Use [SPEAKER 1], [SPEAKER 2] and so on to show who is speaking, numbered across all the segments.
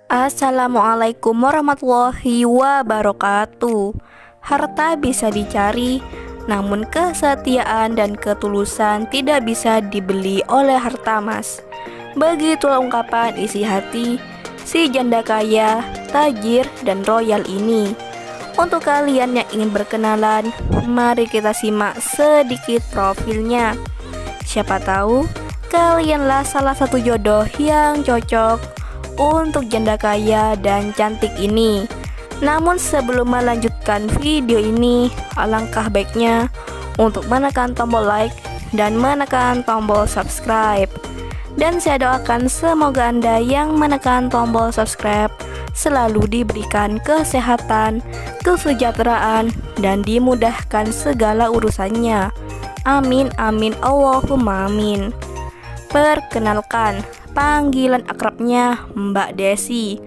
[SPEAKER 1] Assalamualaikum warahmatullahi wabarakatuh. Harta bisa dicari, namun kesetiaan dan ketulusan tidak bisa dibeli oleh harta emas. Begitulah ungkapan isi hati si janda kaya, tajir, dan royal ini. Untuk kalian yang ingin berkenalan, mari kita simak sedikit profilnya. Siapa tahu kalianlah salah satu jodoh yang cocok untuk janda kaya dan cantik ini. Namun sebelum melanjutkan video ini, alangkah baiknya untuk menekan tombol like dan menekan tombol subscribe. Dan saya doakan semoga Anda yang menekan tombol subscribe selalu diberikan kesehatan, kesejahteraan, dan dimudahkan segala urusannya. Amin amin Allahumma amin. Perkenalkan, panggilan akrabnya Mbak Desi.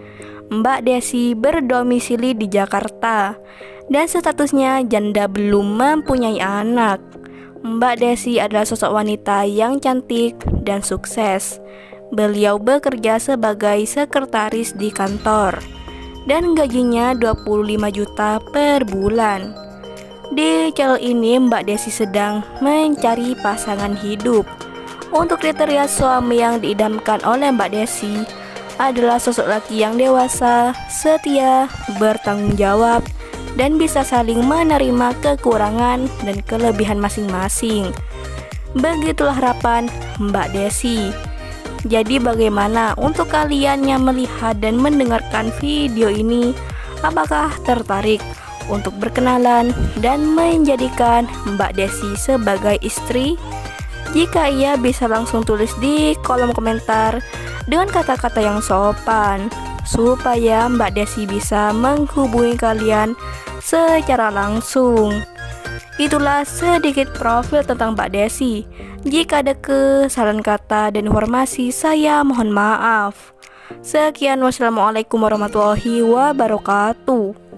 [SPEAKER 1] Mbak Desi berdomisili di Jakarta dan statusnya janda belum mempunyai anak. Mbak Desi adalah sosok wanita yang cantik dan sukses. Beliau bekerja sebagai sekretaris di kantor dan gajinya 25 juta per bulan. Di channel ini Mbak Desi sedang mencari pasangan hidup. Untuk kriteria suami yang diidamkan oleh Mbak Desi adalah sosok laki yang dewasa, setia, bertanggung jawab, dan bisa saling menerima kekurangan dan kelebihan masing-masing. Begitulah harapan Mbak Desi. Jadi bagaimana untuk kalian yang melihat dan mendengarkan video ini? Apakah tertarik untuk berkenalan dan menjadikan Mbak Desi sebagai istri? Jika iya, bisa langsung tulis di kolom komentar dengan kata-kata yang sopan supaya Mbak Desi bisa menghubungi kalian secara langsung. Itulah sedikit profil tentang Mbak Desi. Jika ada kesalahan kata dan informasi, saya mohon maaf. Sekian, wassalamualaikum warahmatullahi wabarakatuh.